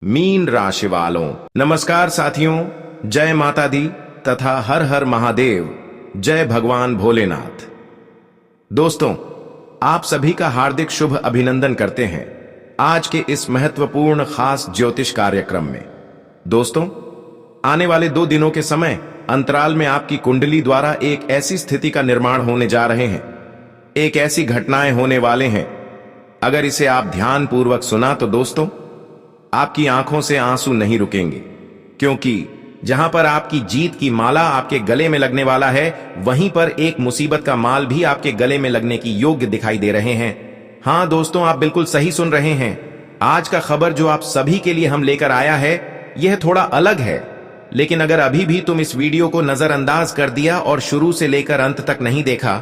Mean राशि वालों नमस्कार साथियों, जय माता दी तथा हर हर महादेव, जय भगवान भोलेनाथ। दोस्तों, आप सभी का हार्दिक शुभ अभिनंदन करते हैं आज के इस महत्वपूर्ण खास ज्योतिष कार्यक्रम में। दोस्तों, आने वाले 2 दिनों के समय अंतराल में आपकी कुंडली द्वारा एक ऐसी स्थिति का निर्माण होने जा रहे हैं, एक ऐसी घटनाएं होने वाले हैं, अगर इसे आप ध्यान पूर्वक सुना तो दोस्तों आपकी आंखों से आंसू नहीं रुकेंगे, क्योंकि जहां पर आपकी जीत की माला आपके गले में लगने वाला है, वहीं पर एक मुसीबत का माल भी आपके गले में लगने की योग्य दिखाई दे रहे हैं। हां दोस्तों, आप बिल्कुल सही सुन रहे हैं। आज का खबर जो आप सभी के लिए हम लेकर आया है, यह थोड़ा अलग है, लेकिन अगर अभी भी तुम इस वीडियो को नजरअंदाज कर दिया और शुरू से लेकर अंत तक नहीं देखा,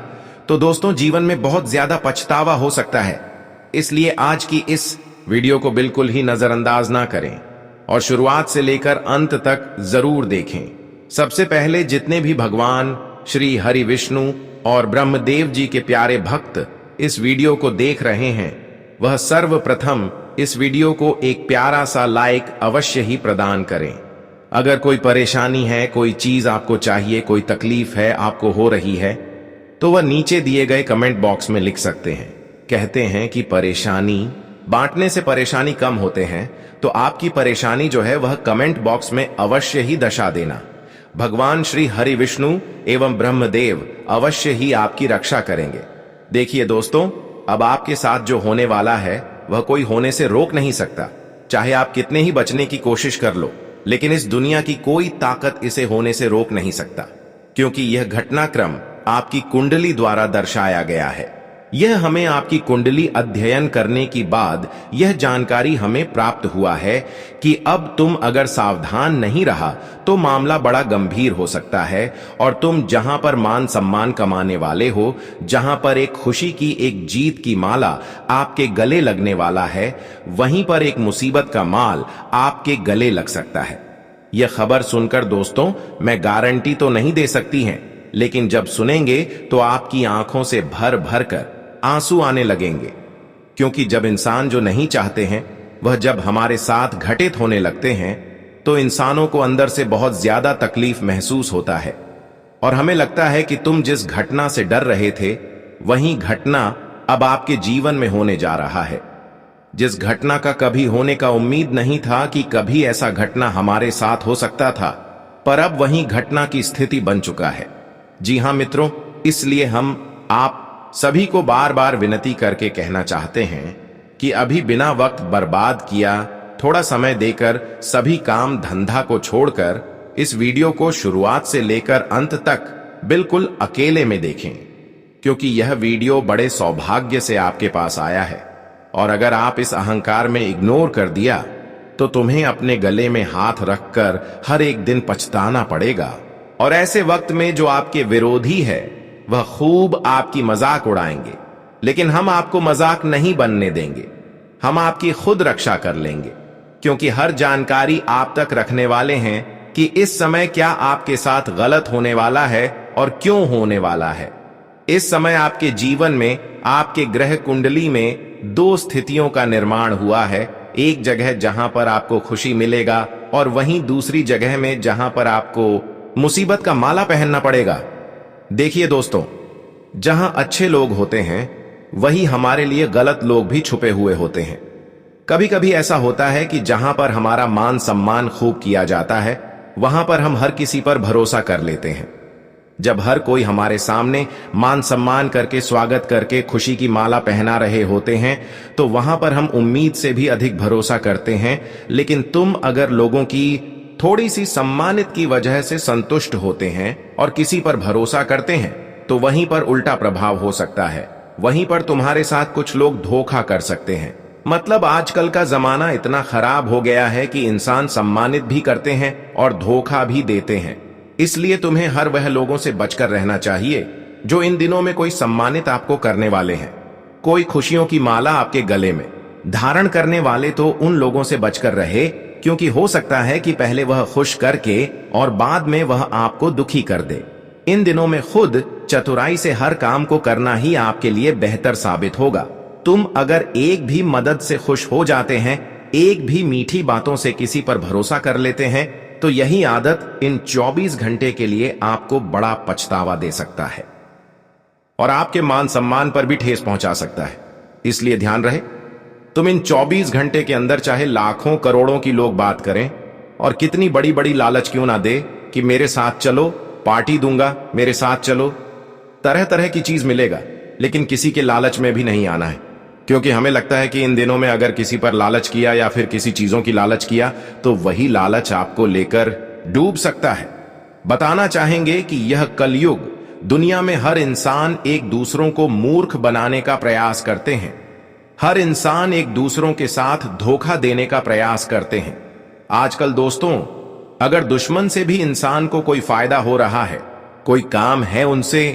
तो दोस्तों जीवन में बहुत ज्यादा पछतावा हो सकता है। इसलिए आज की इस वीडियो को बिल्कुल ही नजरअंदाज ना करें और शुरुआत से लेकर अंत तक जरूर देखें। सबसे पहले जितने भी भगवान श्री हरि विष्णु और ब्रह्मदेव जी के प्यारे भक्त इस वीडियो को देख रहे हैं, वह सर्वप्रथम इस वीडियो को एक प्यारा सा लाइक अवश्य ही प्रदान करें। अगर कोई परेशानी है, कोई चीज आपको चाहिए, कोई तकलीफ है आपको हो रही है, तो वह नीचे दिए गए कमेंट बॉक्स में लिख सकते हैं। कहते हैं कि परेशानी बांटने से परेशानी कम होते हैं, तो आपकी परेशानी जो है वह कमेंट बॉक्स में अवश्य ही दर्शा देना। भगवान श्री हरि विष्णु एवं ब्रह्मदेव अवश्य ही आपकी रक्षा करेंगे। देखिए दोस्तों, अब आपके साथ जो होने वाला है वह कोई होने से रोक नहीं सकता। चाहे आप कितने ही बचने की कोशिश कर लो, लेकिन इस दुनिया की कोई ताकत इसे होने से रोक नहीं सकता, क्योंकि यह घटनाक्रम आपकी कुंडली द्वारा दर्शाया गया है। यह हमें आपकी कुंडली अध्ययन करने के बाद यह जानकारी हमें प्राप्त हुआ है कि अब तुम अगर सावधान नहीं रहा तो मामला बड़ा गंभीर हो सकता है, और तुम जहां पर मान सम्मान कमाने वाले हो, जहां पर एक खुशी की, एक जीत की माला आपके गले लगने वाला है, वहीं पर एक मुसीबत का माल आपके गले लग सकता है। यह खबर सुनकर दोस्तों मैं गारंटी तो नहीं दे सकती हैं, लेकिन जब सुनेंगे तो आपकी आंखों से भर भर कर आंसू आने लगेंगे, क्योंकि जब इंसान जो नहीं चाहते हैं वह जब हमारे साथ घटित होने लगते हैं, तो इंसानों को अंदर से बहुत ज्यादा तकलीफ महसूस होता है, और हमें लगता है कि तुम जिस घटना से डर रहे थे वही घटना अब आपके जीवन में होने जा रहा है। जिस घटना का कभी होने का उम्मीद नहीं था कि कभी ऐसा घटना हमारे साथ हो सकता था, पर अब वही घटना की स्थिति बन चुका है। जी हां मित्रों, इसलिए हम आप सभी को बार बार विनती करके कहना चाहते हैं कि अभी बिना वक्त बर्बाद किया थोड़ा समय देकर सभी काम धंधा को छोड़कर इस वीडियो को शुरुआत से लेकर अंत तक बिल्कुल अकेले में देखें, क्योंकि यह वीडियो बड़े सौभाग्य से आपके पास आया है। और अगर आप इस अहंकार में इग्नोर कर दिया तो तुम्हें अपने गले में हाथ रखकर हर एक दिन पछताना पड़ेगा। और ऐसे वक्त में जो आपके विरोधी है वह खूब आपकी मजाक उड़ाएंगे, लेकिन हम आपको मजाक नहीं बनने देंगे। हम आपकी खुद रक्षा कर लेंगे, क्योंकि हर जानकारी आप तक रखने वाले हैं कि इस समय क्या आपके साथ गलत होने वाला है और क्यों होने वाला है। इस समय आपके जीवन में, आपके ग्रह कुंडली में 2 स्थितियों का निर्माण हुआ है। एक जगह जहां पर आपको खुशी मिलेगा, और वहीं दूसरी जगह में जहां पर आपको मुसीबत का माला पहनना पड़ेगा। देखिए दोस्तों, जहां अच्छे लोग होते हैं वही हमारे लिए गलत लोग भी छुपे हुए होते हैं। कभी कभी ऐसा होता है कि जहां पर हमारा मान सम्मान खूब किया जाता है, वहां पर हम हर किसी पर भरोसा कर लेते हैं। जब हर कोई हमारे सामने मान सम्मान करके, स्वागत करके खुशी की माला पहना रहे होते हैं, तो वहां पर हम उम्मीद से भी अधिक भरोसा करते हैं। लेकिन तुम अगर लोगों की थोड़ी सी सम्मानित की वजह से संतुष्ट होते हैं और किसी पर भरोसा करते हैं, तो वहीं पर उल्टा प्रभाव हो सकता है। वहीं पर तुम्हारे साथ कुछ लोग धोखा कर सकते हैं। मतलब आजकल का जमाना इतना खराब हो गया है कि इंसान सम्मानित भी करते हैं और धोखा भी देते हैं। इसलिए तुम्हें हर वह लोगों से बचकर रहना चाहिए जो इन दिनों में कोई सम्मानित आपको करने वाले हैं, कोई खुशियों की माला आपके गले में धारण करने वाले। तो उन लोगों से बचकर रहे, क्योंकि हो सकता है कि पहले वह खुश करके और बाद में वह आपको दुखी कर दे। इन दिनों में खुद चतुराई से हर काम को करना ही आपके लिए बेहतर साबित होगा। तुम अगर एक भी मदद से खुश हो जाते हैं एक भी मीठी बातों से किसी पर भरोसा कर लेते हैं तो यही आदत इन 24 घंटे के लिए आपको बड़ा पछतावा दे सकता है और आपके मान सम्मान पर भी ठेस पहुंचा सकता है। इसलिए ध्यान रहे, तुम इन 24 घंटे के अंदर चाहे लाखों करोड़ों की लोग बात करें और कितनी बड़ी बड़ी लालच क्यों ना दे कि मेरे साथ चलो, पार्टी दूंगा, मेरे साथ चलो, तरह तरह की चीज मिलेगा, लेकिन किसी के लालच में भी नहीं आना है। क्योंकि हमें लगता है कि इन दिनों में अगर किसी पर लालच किया या फिर किसी चीजों की लालच किया तो वही लालच आपको लेकर डूब सकता है। बताना चाहेंगे कि यह कलयुग, दुनिया में हर इंसान एक दूसरों को मूर्ख बनाने का प्रयास करते हैं। हर इंसान एक दूसरों के साथ धोखा देने का प्रयास करते हैं। आजकल दोस्तों, अगर दुश्मन से भी इंसान को कोई फायदा हो रहा है, कोई काम है उनसे,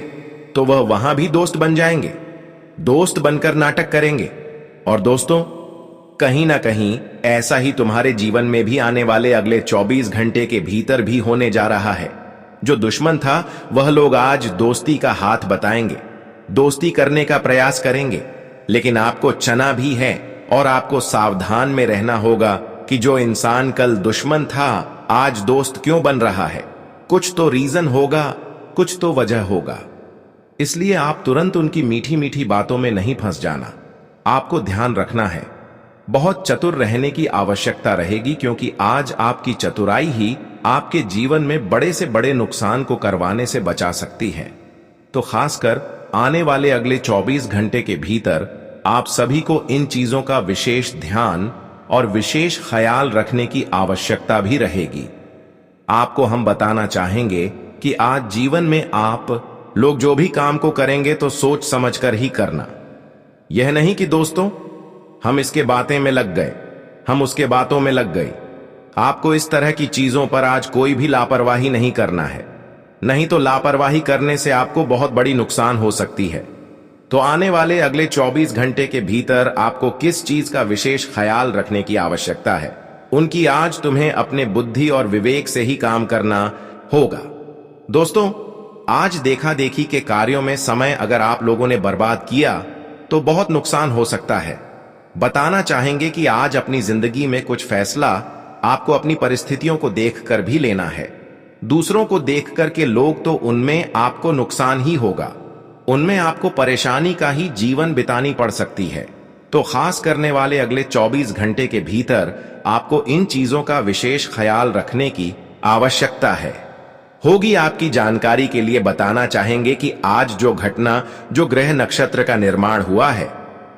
तो वह वहां भी दोस्त बन जाएंगे, दोस्त बनकर नाटक करेंगे। और दोस्तों, कहीं ना कहीं ऐसा ही तुम्हारे जीवन में भी आने वाले अगले 24 घंटे के भीतर भी होने जा रहा है। जो दुश्मन था वह लोग आज दोस्ती का हाथ बताएंगे, दोस्ती करने का प्रयास करेंगे, लेकिन आपको चना भी है और आपको सावधान में रहना होगा कि जो इंसान कल दुश्मन था आज दोस्त क्यों बन रहा है। कुछ तो रीजन होगा, कुछ तो वजह होगा। इसलिए आप तुरंत उनकी मीठी मीठी बातों में नहीं फंस जाना। आपको ध्यान रखना है, बहुत चतुर रहने की आवश्यकता रहेगी, क्योंकि आज आपकी चतुराई ही आपके जीवन में बड़े से बड़े नुकसान को करवाने से बचा सकती है। तो खासकर आने वाले अगले 24 घंटे के भीतर आप सभी को इन चीजों का विशेष ध्यान और विशेष ख्याल रखने की आवश्यकता भी रहेगी। आपको हम बताना चाहेंगे कि आज जीवन में आप लोग जो भी काम को करेंगे तो सोच समझकर ही करना। यह नहीं कि दोस्तों हम इसके बातें में लग गए, हम उसके बातों में लग गए। आपको इस तरह की चीजों पर आज कोई भी लापरवाही नहीं करना है, नहीं तो लापरवाही करने से आपको बहुत बड़ी नुकसान हो सकती है। तो आने वाले अगले 24 घंटे के भीतर आपको किस चीज का विशेष ख्याल रखने की आवश्यकता है, उनकी आज तुम्हें अपने बुद्धि और विवेक से ही काम करना होगा। दोस्तों, आज देखा देखी के कार्यों में समय अगर आप लोगों ने बर्बाद किया तो बहुत नुकसान हो सकता है। बताना चाहेंगे कि आज अपनी जिंदगी में कुछ फैसला आपको अपनी परिस्थितियों को देखकर भी लेना है। दूसरों को देखकर के लोग तो उनमें आपको नुकसान ही होगा, उनमें आपको परेशानी का ही जीवन बितानी पड़ सकती है। तो खास करने वाले अगले 24 घंटे के भीतर आपको इन चीजों का विशेष ख्याल रखने की आवश्यकता है। होगी आपकी जानकारी के लिए बताना चाहेंगे कि आज जो घटना, जो ग्रह नक्षत्र का निर्माण हुआ है,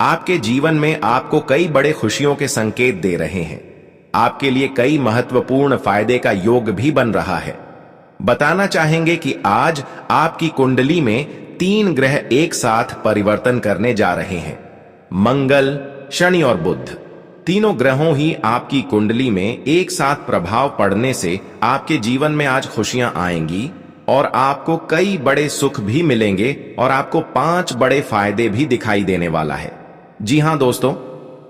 आपके जीवन में आपको कई बड़े खुशियों के संकेत दे रहे हैं। आपके लिए कई महत्वपूर्ण फायदे का योग भी बन रहा है। बताना चाहेंगे कि आज आपकी कुंडली में 3 ग्रह एक साथ परिवर्तन करने जा रहे हैं। मंगल, शनि और बुध, तीनों ग्रहों ही आपकी कुंडली में एक साथ प्रभाव पड़ने से आपके जीवन में आज खुशियां आएंगी और आपको कई बड़े सुख भी मिलेंगे और आपको 5 बड़े फायदे भी दिखाई देने वाला है। जी हां दोस्तों,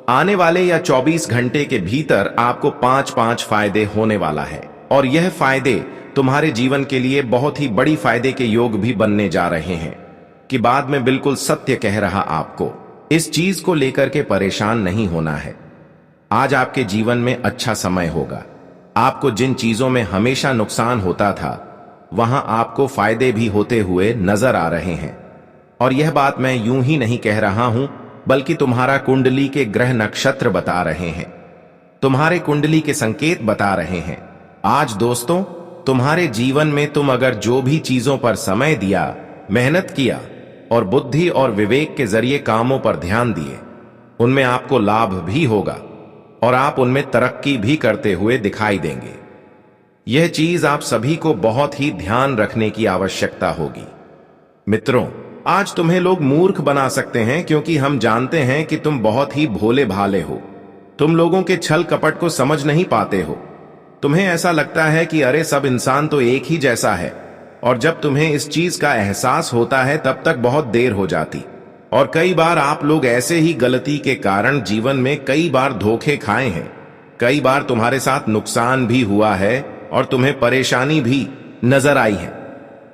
आने वाले या 24 घंटे के भीतर आपको 5-5 फायदे होने वाला है और यह फायदे तुम्हारे जीवन के लिए बहुत ही बड़ी फायदे के योग भी बनने जा रहे हैं कि बाद में बिल्कुल सत्य कह रहा। आपको इस चीज को लेकर के परेशान नहीं होना है। आज आपके जीवन में अच्छा समय होगा। आपको जिन चीजों में हमेशा नुकसान होता था वहां आपको फायदे भी होते हुए नजर आ रहे हैं। और यह बात मैं यूं ही नहीं कह रहा हूं, बल्कि तुम्हारा कुंडली के ग्रह नक्षत्र बता रहे हैं, तुम्हारे कुंडली के संकेत बता रहे हैं। आज दोस्तों, तुम्हारे जीवन में तुम अगर जो भी चीजों पर समय दिया, मेहनत किया और बुद्धि और विवेक के जरिए कामों पर ध्यान दिए, उनमें आपको लाभ भी होगा और आप उनमें तरक्की भी करते हुए दिखाई देंगे। यह चीज आप सभी को बहुत ही ध्यान रखने की आवश्यकता होगी। मित्रों, आज तुम्हें लोग मूर्ख बना सकते हैं क्योंकि हम जानते हैं कि तुम बहुत ही भोले भाले हो। तुम लोगों के छल कपट को समझ नहीं पाते हो। तुम्हें ऐसा लगता है कि अरे सब इंसान तो एक ही जैसा है, और जब तुम्हें इस चीज का एहसास होता है तब तक बहुत देर हो जाती। और कई बार आप लोग ऐसे ही गलती के कारण जीवन में कई बार धोखे खाए हैं, कई बार तुम्हारे साथ नुकसान भी हुआ है और तुम्हें परेशानी भी नजर आई है।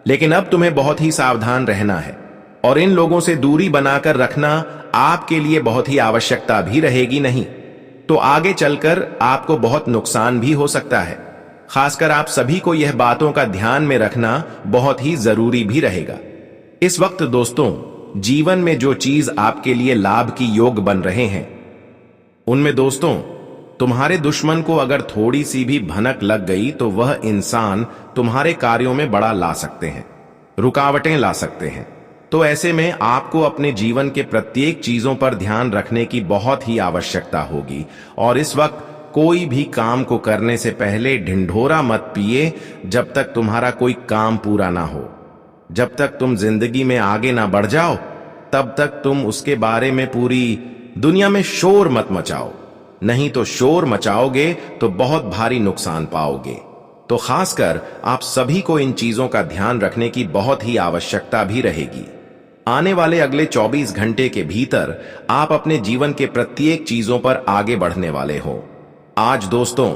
लेकिन अब तुम्हें बहुत ही सावधान रहना है और इन लोगों से दूरी बनाकर रखना आपके लिए बहुत ही आवश्यकता भी रहेगी। नहीं, तो आगे चलकर आपको बहुत नुकसान भी हो सकता है। खासकर आप सभी को यह बातों का ध्यान में रखना बहुत ही जरूरी भी रहेगा। इस वक्त दोस्तों, जीवन में जो चीज आपके लिए लाभ की योग बन रहे हैं, उनमें दोस्तों तुम्हारे दुश्मन को अगर थोड़ी सी भी भनक लग गई तो वह इंसान तुम्हारे कार्यों में बड़ा ला सकते हैं, रुकावटें ला सकते हैं। तो ऐसे में आपको अपने जीवन के प्रत्येक चीजों पर ध्यान रखने की बहुत ही आवश्यकता होगी। और इस वक्त कोई भी काम को करने से पहले ढिंढोरा मत पिए जब तक तुम्हारा कोई काम पूरा ना हो। जब तक तुम जिंदगी में आगे ना बढ़ जाओ तब तक तुम उसके बारे में पूरी दुनिया में शोर मत मचाओ, नहीं तो शोर मचाओगे तो बहुत भारी नुकसान पाओगे। तो खासकर आप सभी को इन चीजों का ध्यान रखने की बहुत ही आवश्यकता भी रहेगी। आने वाले अगले 24 घंटे के भीतर आप अपने जीवन के प्रत्येक चीजों पर आगे बढ़ने वाले हो। आज दोस्तों,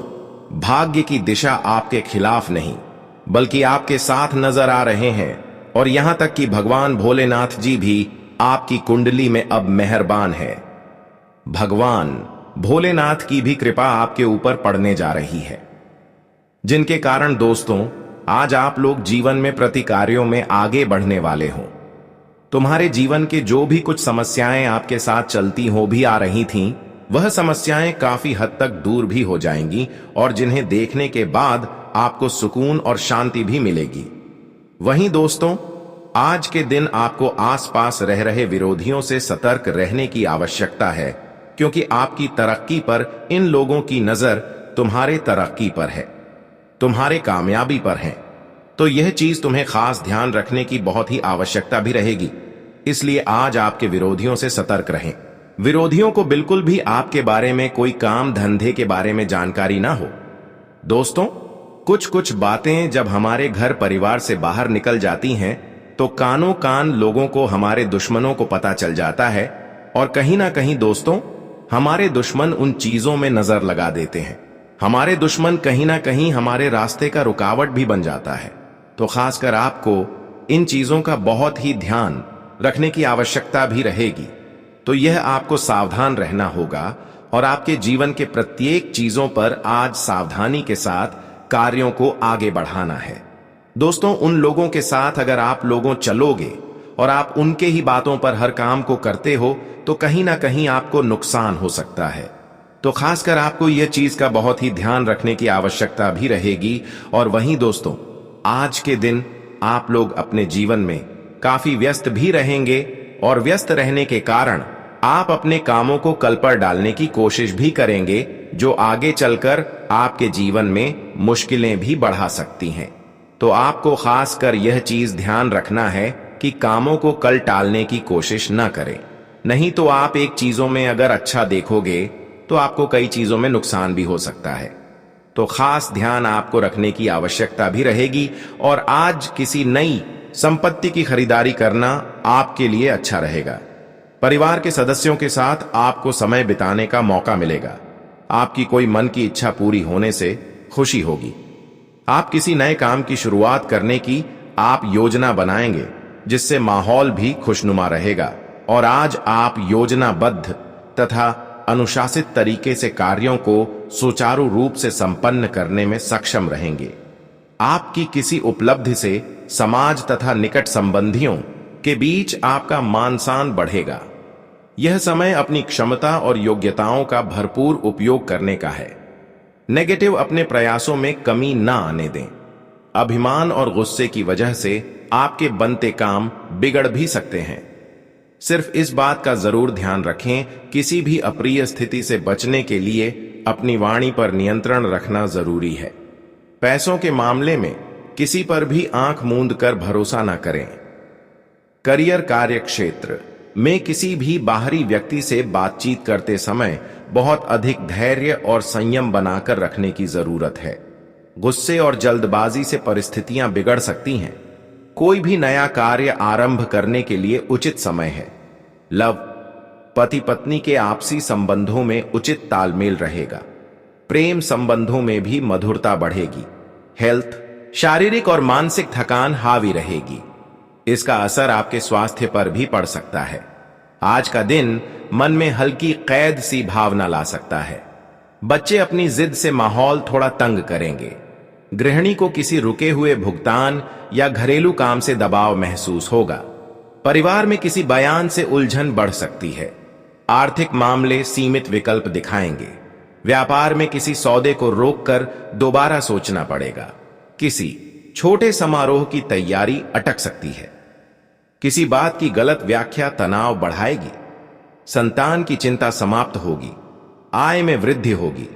भाग्य की दिशा आपके खिलाफ नहीं बल्कि आपके साथ नजर आ रहे हैं, और यहां तक कि भगवान भोलेनाथ जी भी आपकी कुंडली में अब मेहरबान है। भगवान भोलेनाथ की भी कृपा आपके ऊपर पड़ने जा रही है, जिनके कारण दोस्तों आज आप लोग जीवन में प्रति कार्यों में आगे बढ़ने वाले हो। तुम्हारे जीवन के जो भी कुछ समस्याएं आपके साथ चलती हो भी आ रही थीं, वह समस्याएं काफी हद तक दूर भी हो जाएंगी और जिन्हें देखने के बाद आपको सुकून और शांति भी मिलेगी। वहीं दोस्तों, आज के दिन आपको आसपास रह रहे विरोधियों से सतर्क रहने की आवश्यकता है, क्योंकि आपकी तरक्की पर इन लोगों की नजर तुम्हारे तरक्की पर है, तुम्हारे कामयाबी पर है। तो यह चीज तुम्हें खास ध्यान रखने की बहुत ही आवश्यकता भी रहेगी। इसलिए आज आपके विरोधियों से सतर्क रहें। विरोधियों को बिल्कुल भी आपके बारे में कोई काम धंधे के बारे में जानकारी ना हो। दोस्तों, कुछ कुछ बातें जब हमारे घर परिवार से बाहर निकल जाती हैं तो कानों कान लोगों को, हमारे दुश्मनों को पता चल जाता है, और कहीं ना कहीं दोस्तों हमारे दुश्मन उन चीजों में नजर लगा देते हैं। हमारे दुश्मन कहीं ना कहीं हमारे रास्ते का रुकावट भी बन जाता है। तो खासकर आपको इन चीजों का बहुत ही ध्यान रखने की आवश्यकता भी रहेगी। तो यह आपको सावधान रहना होगा और आपके जीवन के प्रत्येक चीजों पर आज सावधानी के साथ कार्यों को आगे बढ़ाना है। दोस्तों, उन लोगों के साथ अगर आप लोगों चलोगे और आप उनके ही बातों पर हर काम को करते हो तो कहीं ना कहीं आपको नुकसान हो सकता है। तो खासकर आपको यह चीज का बहुत ही ध्यान रखने की आवश्यकता भी रहेगी। और वहीं दोस्तों, आज के दिन आप लोग अपने जीवन में काफी व्यस्त भी रहेंगे, और व्यस्त रहने के कारण आप अपने कामों को कल पर डालने की कोशिश भी करेंगे, जो आगे चलकर आपके जीवन में मुश्किलें भी बढ़ा सकती हैं। तो आपको खासकर यह चीज ध्यान रखना है कि कामों को कल टालने की कोशिश न करें, नहीं तो आप एक चीजों में अगर अच्छा देखोगे तो आपको कई चीजों में नुकसान भी हो सकता है। तो खास ध्यान आपको रखने की आवश्यकता भी रहेगी। और आज किसी नई संपत्ति की खरीदारी करना आपके लिए अच्छा रहेगा। परिवार के सदस्यों के साथ आपको समय बिताने का मौका मिलेगा। आपकी कोई मन की इच्छा पूरी होने से खुशी होगी। आप किसी नए काम की शुरुआत करने की आप योजना बनाएंगे, जिससे माहौल भी खुशनुमा रहेगा। और आज आप योजनाबद्ध तथा अनुशासित तरीके से कार्यों को सुचारू रूप से संपन्न करने में सक्षम रहेंगे। आपकी किसी उपलब्धि से समाज तथा निकट संबंधियों के बीच आपका मान सम्मान बढ़ेगा। यह समय अपनी क्षमता और योग्यताओं का भरपूर उपयोग करने का है। नेगेटिव अपने प्रयासों में कमी ना आने दें। अभिमान और गुस्से की वजह से आपके बनते काम बिगड़ भी सकते हैं। सिर्फ इस बात का जरूर ध्यान रखें, किसी भी अप्रिय स्थिति से बचने के लिए अपनी वाणी पर नियंत्रण रखना जरूरी है। पैसों के मामले में किसी पर भी आंख मूंद कर भरोसा न करें। करियर कार्य क्षेत्र में किसी भी बाहरी व्यक्ति से बातचीत करते समय बहुत अधिक धैर्य और संयम बनाकर रखने की जरूरत है। गुस्से और जल्दबाजी से परिस्थितियां बिगड़ सकती हैं। कोई भी नया कार्य आरंभ करने के लिए उचित समय है। लव, पति पत्नी के आपसी संबंधों में उचित तालमेल रहेगा। प्रेम संबंधों में भी मधुरता बढ़ेगी। हेल्थ, शारीरिक और मानसिक थकान हावी रहेगी। इसका असर आपके स्वास्थ्य पर भी पड़ सकता है। आज का दिन मन में हल्की कैद सी भावना ला सकता है। बच्चे अपनी जिद से माहौल थोड़ा तंग करेंगे। गृहिणी को किसी रुके हुए भुगतान या घरेलू काम से दबाव महसूस होगा। परिवार में किसी बयान से उलझन बढ़ सकती है। आर्थिक मामले सीमित विकल्प दिखाएंगे। व्यापार में किसी सौदे को रोककर दोबारा सोचना पड़ेगा। किसी छोटे समारोह की तैयारी अटक सकती है। किसी बात की गलत व्याख्या तनाव बढ़ाएगी। संतान की चिंता समाप्त होगी। आय में वृद्धि होगी।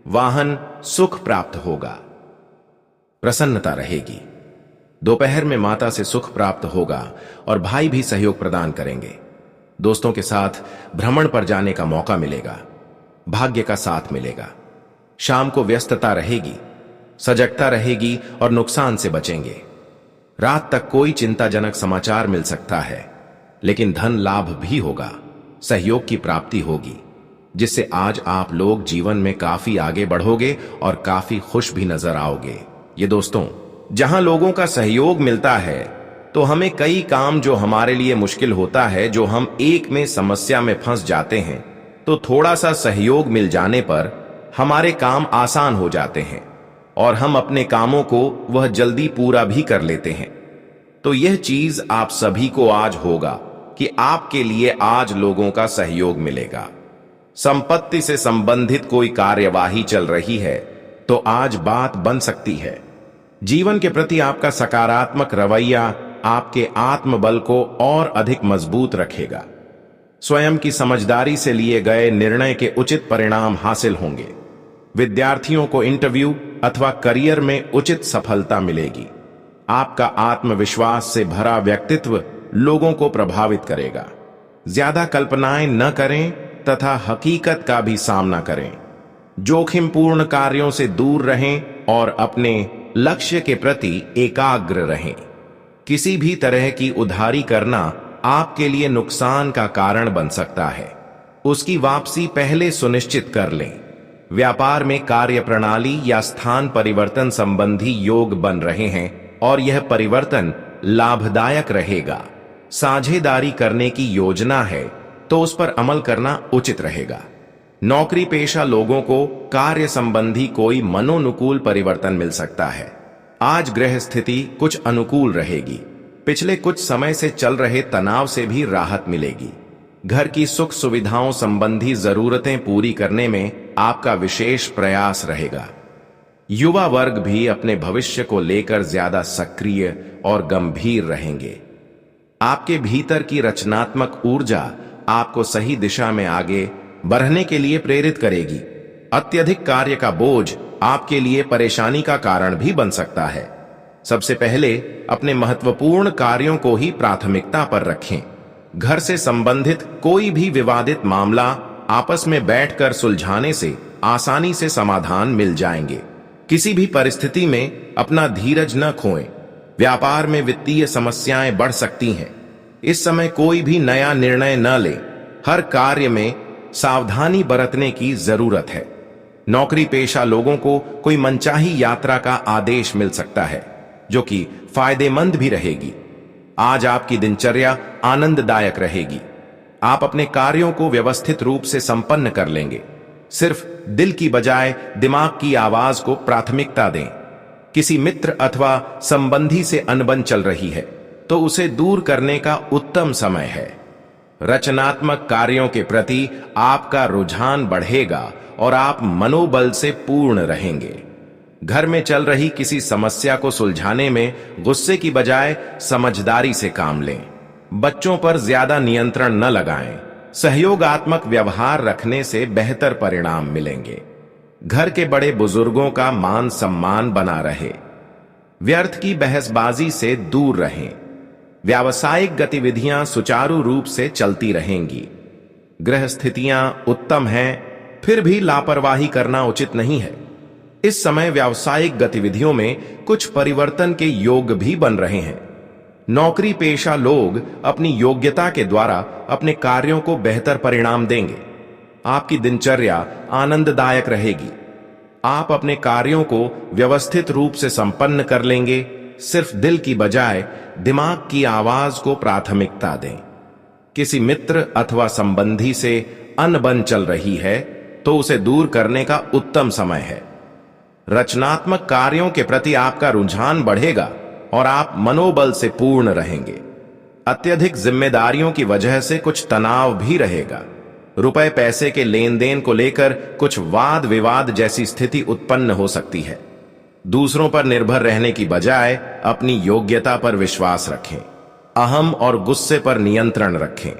वाहन सुख प्राप्त होगा। प्रसन्नता रहेगी। दोपहर में माता से सुख प्राप्त होगा और भाई भी सहयोग प्रदान करेंगे। दोस्तों के साथ भ्रमण पर जाने का मौका मिलेगा। भाग्य का साथ मिलेगा। शाम को व्यस्तता रहेगी। सजगता रहेगी और नुकसान से बचेंगे। रात तक कोई चिंताजनक समाचार मिल सकता है, लेकिन धन लाभ भी होगा। सहयोग की प्राप्ति होगी, जिससे आज आप लोग जीवन में काफी आगे बढ़ोगे और काफी खुश भी नजर आओगे। ये दोस्तों, जहां लोगों का सहयोग मिलता है तो हमें कई काम जो हमारे लिए मुश्किल होता है, जो हम एक में समस्या में फंस जाते हैं, तो थोड़ा सा सहयोग मिल जाने पर हमारे काम आसान हो जाते हैं और हम अपने कामों को वह जल्दी पूरा भी कर लेते हैं। तो यह चीज आप सभी को आज होगा कि आपके लिए आज लोगों का सहयोग मिलेगा। संपत्ति से संबंधित कोई कार्यवाही चल रही है तो आज बात बन सकती है। जीवन के प्रति आपका सकारात्मक रवैया आपके आत्मबल को और अधिक मजबूत रखेगा। स्वयं की समझदारी से लिए गए निर्णय के उचित परिणाम हासिल होंगे। विद्यार्थियों को इंटरव्यू अथवा करियर में उचित सफलता मिलेगी। आपका आत्मविश्वास से भरा व्यक्तित्व लोगों को प्रभावित करेगा। ज्यादा कल्पनाएं न करें तथा हकीकत का भी सामना करें। जोखिमपूर्ण कार्यों से दूर रहें और अपने लक्ष्य के प्रति एकाग्र रहें। किसी भी तरह की उधारी करना आपके लिए नुकसान का कारण बन सकता है। उसकी वापसी पहले सुनिश्चित कर लें। व्यापार में कार्य प्रणाली या स्थान परिवर्तन संबंधी योग बन रहे हैं और यह परिवर्तन लाभदायक रहेगा। साझेदारी करने की योजना है तो उस पर अमल करना उचित रहेगा। नौकरी पेशा लोगों को कार्य संबंधी कोई मनोनुकूल परिवर्तन मिल सकता है। आज ग्रह स्थिति कुछ अनुकूल रहेगी। पिछले कुछ समय से चल रहे तनाव से भी राहत मिलेगी। घर की सुख सुविधाओं संबंधी जरूरतें पूरी करने में आपका विशेष प्रयास रहेगा। युवा वर्ग भी अपने भविष्य को लेकर ज्यादा सक्रिय और गंभीर रहेंगे। आपके भीतर की रचनात्मक ऊर्जा आपको सही दिशा में आगे बढ़ने के लिए प्रेरित करेगी। अत्यधिक कार्य का बोझ आपके लिए परेशानी का कारण भी बन सकता है। सबसे पहले अपने महत्वपूर्ण कार्यों को ही प्राथमिकता पर रखें। घर से संबंधित कोई भी विवादित मामला आपस में बैठकर सुलझाने से आसानी से समाधान मिल जाएंगे। किसी भी परिस्थिति में अपना धीरज न खोएं। व्यापार में वित्तीय समस्याएं बढ़ सकती हैं। इस समय कोई भी नया निर्णय न लें। हर कार्य में सावधानी बरतने की जरूरत है। नौकरी पेशा लोगों को कोई मनचाही यात्रा का आदेश मिल सकता है, जो कि फायदेमंद भी रहेगी। आज आपकी दिनचर्या आनंददायक रहेगी। आप अपने कार्यों को व्यवस्थित रूप से संपन्न कर लेंगे। सिर्फ दिल की बजाय दिमाग की आवाज को प्राथमिकता दें। किसी मित्र अथवा संबंधी से अनबन चल रही है तो उसे दूर करने का उत्तम समय है। रचनात्मक कार्यों के प्रति आपका रुझान बढ़ेगा और आप मनोबल से पूर्ण रहेंगे। घर में चल रही किसी समस्या को सुलझाने में गुस्से की बजाय समझदारी से काम लें। बच्चों पर ज्यादा नियंत्रण न लगाएं। सहयोगात्मक व्यवहार रखने से बेहतर परिणाम मिलेंगे। घर के बड़े बुजुर्गों का मान सम्मान बना रहे। व्यर्थ की बहसबाजी से दूर रहें। व्यावसायिक गतिविधियां सुचारू रूप से चलती रहेंगी। ग्रह स्थितियां उत्तम हैं, फिर भी लापरवाही करना उचित नहीं है। इस समय व्यावसायिक गतिविधियों में कुछ परिवर्तन के योग भी बन रहे हैं। नौकरी पेशा लोग अपनी योग्यता के द्वारा अपने कार्यों को बेहतर परिणाम देंगे। आपकी दिनचर्या आनंददायक रहेगी। आप अपने कार्यों को व्यवस्थित रूप से संपन्न कर लेंगे। सिर्फ दिल की बजाय दिमाग की आवाज को प्राथमिकता दें। किसी मित्र अथवा संबंधी से अनबन चल रही है तो उसे दूर करने का उत्तम समय है। रचनात्मक कार्यों के प्रति आपका रुझान बढ़ेगा और आप मनोबल से पूर्ण रहेंगे। अत्यधिक जिम्मेदारियों की वजह से कुछ तनाव भी रहेगा। रुपए पैसे के लेन देन को लेकर कुछ वाद विवाद जैसी स्थिति उत्पन्न हो सकती है। दूसरों पर निर्भर रहने की बजाय अपनी योग्यता पर विश्वास रखें। अहम और गुस्से पर नियंत्रण रखें।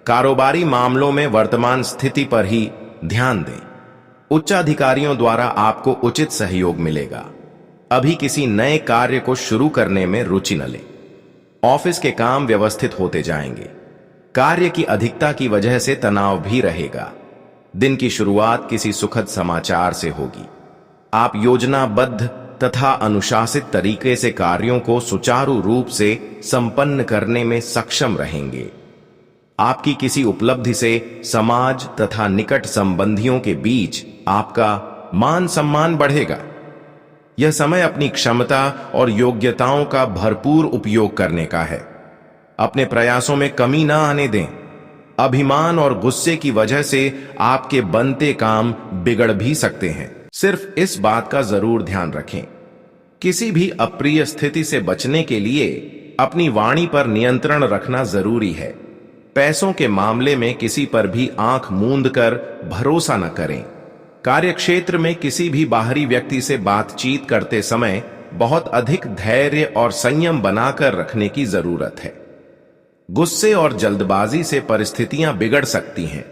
कारोबारी मामलों में वर्तमान स्थिति पर ही ध्यान दें। उच्चाधिकारियों द्वारा आपको उचित सहयोग मिलेगा। अभी किसी नए कार्य को शुरू करने में रुचि न लें। ऑफिस के काम व्यवस्थित होते जाएंगे। कार्य की अधिकता की वजह से तनाव भी रहेगा। दिन की शुरुआत किसी सुखद समाचार से होगी। आप योजनाबद्ध तथा अनुशासित तरीके से कार्यों को सुचारू रूप से संपन्न करने में सक्षम रहेंगे। आपकी किसी उपलब्धि से समाज तथा निकट संबंधियों के बीच आपका मान सम्मान बढ़ेगा। यह समय अपनी क्षमता और योग्यताओं का भरपूर उपयोग करने का है। अपने प्रयासों में कमी ना आने दें। अभिमान और गुस्से की वजह से आपके बनते काम बिगड़ भी सकते हैं। सिर्फ इस बात का जरूर ध्यान रखें, किसी भी अप्रिय स्थिति से बचने के लिए अपनी वाणी पर नियंत्रण रखना जरूरी है। पैसों के मामले में किसी पर भी आंख मूंद कर भरोसा न करें। कार्यक्षेत्र में किसी भी बाहरी व्यक्ति से बातचीत करते समय बहुत अधिक धैर्य और संयम बनाकर रखने की जरूरत है। गुस्से और जल्दबाजी से परिस्थितियां बिगड़ सकती हैं।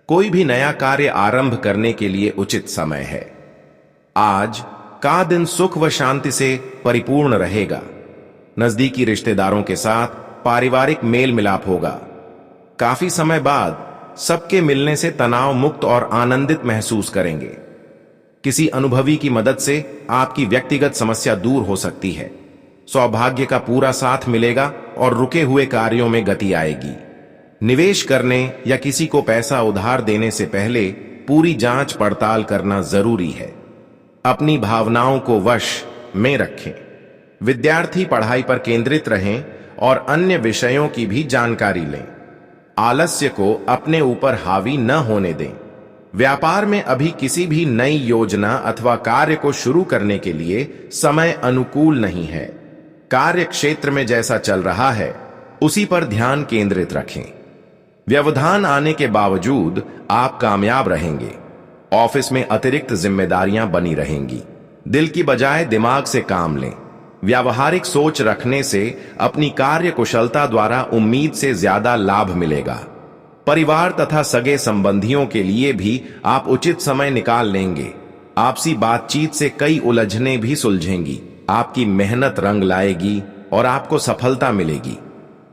कोई भी नया कार्य आरंभ करने के लिए उचित समय है। आज का दिन सुख व शांति से परिपूर्ण रहेगा। नजदीकी रिश्तेदारों के साथ पारिवारिक मेल मिलाप होगा। काफी समय बाद सबके मिलने से तनाव मुक्त और आनंदित महसूस करेंगे। किसी अनुभवी की मदद से आपकी व्यक्तिगत समस्या दूर हो सकती है। सौभाग्य का पूरा साथ मिलेगा और रुके हुए कार्यों में गति आएगी। निवेश करने या किसी को पैसा उधार देने से पहले पूरी जांच पड़ताल करना जरूरी है। अपनी भावनाओं को वश में रखें। विद्यार्थी पढ़ाई पर केंद्रित रहें और अन्य विषयों की भी जानकारी लें। आलस्य को अपने ऊपर हावी न होने दें। व्यापार में अभी किसी भी नई योजना अथवा कार्य को शुरू करने के लिए समय अनुकूल नहीं है। कार्य क्षेत्र में जैसा चल रहा है उसी पर ध्यान केंद्रित रखें। व्यवधान आने के बावजूद आप कामयाब रहेंगे। ऑफिस में अतिरिक्त जिम्मेदारियां बनी रहेंगी। दिल की बजाय दिमाग से काम लें। व्यावहारिक सोच रखने से अपनी कार्य कुशलता द्वारा उम्मीद से ज्यादा लाभ मिलेगा। परिवार तथा सगे संबंधियों के लिए भी आप उचित समय निकाल लेंगे। आपसी बातचीत से कई उलझनें भी सुलझेंगी। आपकी मेहनत रंग लाएगी और आपको सफलता मिलेगी।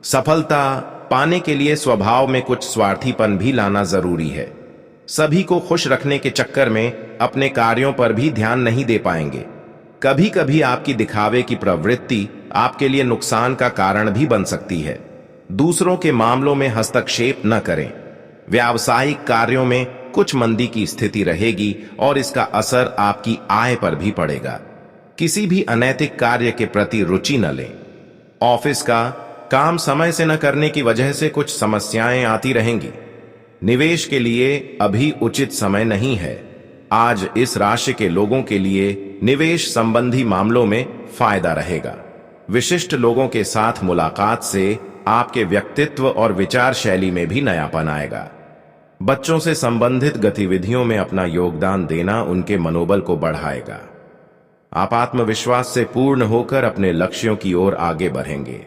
सफलता पाने के लिए स्वभाव में कुछ स्वार्थीपन भी लाना जरूरी है। सभी को खुश रखने के चक्कर में अपने कार्यों पर भी ध्यान नहीं दे पाएंगे। कभी कभी आपकी दिखावे की प्रवृत्ति आपके लिए नुकसान का कारण भी बन सकती है। दूसरों के मामलों में हस्तक्षेप न करें। व्यावसायिक कार्यों में कुछ मंदी की स्थिति रहेगी और इसका असर आपकी आय पर भी पड़ेगा। किसी भी अनैतिक कार्य के प्रति रुचि न लें। ऑफिस का काम समय से न करने की वजह से कुछ समस्याएं आती रहेंगी। निवेश के लिए अभी उचित समय नहीं है। आज इस राशि के लोगों के लिए निवेश संबंधी मामलों में फायदा रहेगा। विशिष्ट लोगों के साथ मुलाकात से आपके व्यक्तित्व और विचार शैली में भी नयापन आएगा। बच्चों से संबंधित गतिविधियों में अपना योगदान देना उनके मनोबल को बढ़ाएगा। आप आत्मविश्वास से पूर्ण होकर अपने लक्ष्यों की ओर आगे बढ़ेंगे।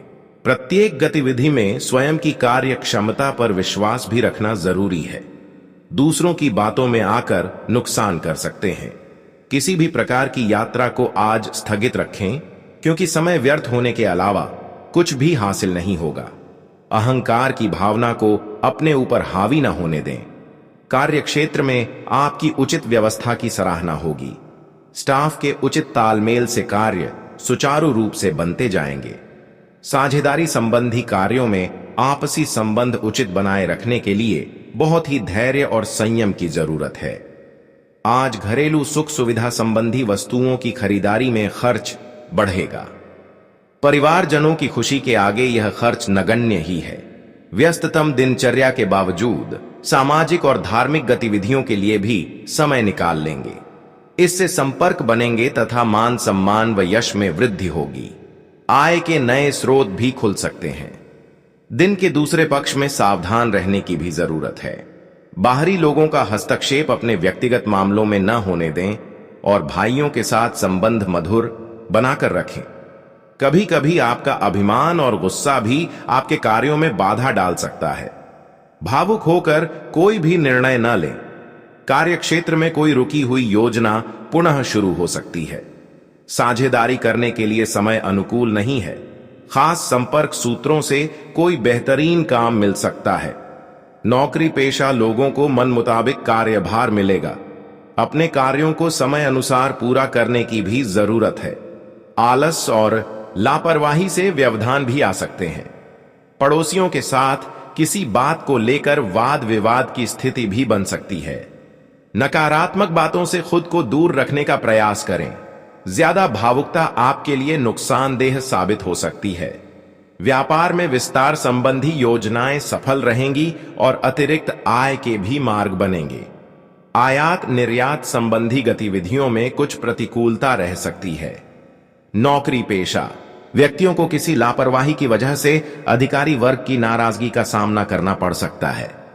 प्रत्येक गतिविधि में स्वयं की कार्य क्षमता पर विश्वास भी रखना जरूरी है। दूसरों की बातों में आकर नुकसान कर सकते हैं। किसी भी प्रकार की यात्रा को आज स्थगित रखें, क्योंकि समय व्यर्थ होने के अलावा कुछ भी हासिल नहीं होगा। अहंकार की भावना को अपने ऊपर हावी न होने दें। कार्य क्षेत्र में आपकी उचित व्यवस्था की सराहना होगी। स्टाफ के उचित तालमेल से कार्य सुचारू रूप से बनते जाएंगे। साझेदारी संबंधी कार्यों में आपसी संबंध उचित बनाए रखने के लिए बहुत ही धैर्य और संयम की जरूरत है। आज घरेलू सुख सुविधा संबंधी वस्तुओं की खरीदारी में खर्च बढ़ेगा। परिवारजनों की खुशी के आगे यह खर्च नगण्य ही है। व्यस्ततम दिनचर्या के बावजूद सामाजिक और धार्मिक गतिविधियों के लिए भी समय निकाल लेंगे। इससे संपर्क बनेंगे तथा मान सम्मान व यश में वृद्धि होगी। आय के नए स्रोत भी खुल सकते हैं। दिन के दूसरे पक्ष में सावधान रहने की भी जरूरत है। बाहरी लोगों का हस्तक्षेप अपने व्यक्तिगत मामलों में न होने दें और भाइयों के साथ संबंध मधुर बनाकर रखें। कभी कभी आपका अभिमान और गुस्सा भी आपके कार्यों में बाधा डाल सकता है। भावुक होकर कोई भी निर्णय न लें। कार्यक्षेत्र में कोई रुकी हुई योजना पुनः शुरू हो सकती है। साझेदारी करने के लिए समय अनुकूल नहीं है। खास संपर्क सूत्रों से कोई बेहतरीन काम मिल सकता है। नौकरी पेशा लोगों को मन मुताबिक कार्यभार मिलेगा। अपने कार्यों को समय अनुसार पूरा करने की भी जरूरत है। आलस और लापरवाही से व्यवधान भी आ सकते हैं। पड़ोसियों के साथ किसी बात को लेकर वाद विवाद की स्थिति भी बन सकती है। नकारात्मक बातों से खुद को दूर रखने का प्रयास करें। ज्यादा भावुकता आपके लिए नुकसानदेह साबित हो सकती है। व्यापार में विस्तार संबंधी योजनाएं सफल रहेंगी और अतिरिक्त आय के भी मार्ग बनेंगे। आयात निर्यात संबंधी गतिविधियों में कुछ प्रतिकूलता रह सकती है। नौकरी पेशा व्यक्तियों को किसी लापरवाही की वजह से अधिकारी वर्ग की नाराजगी का सामना करना पड़ सकता है।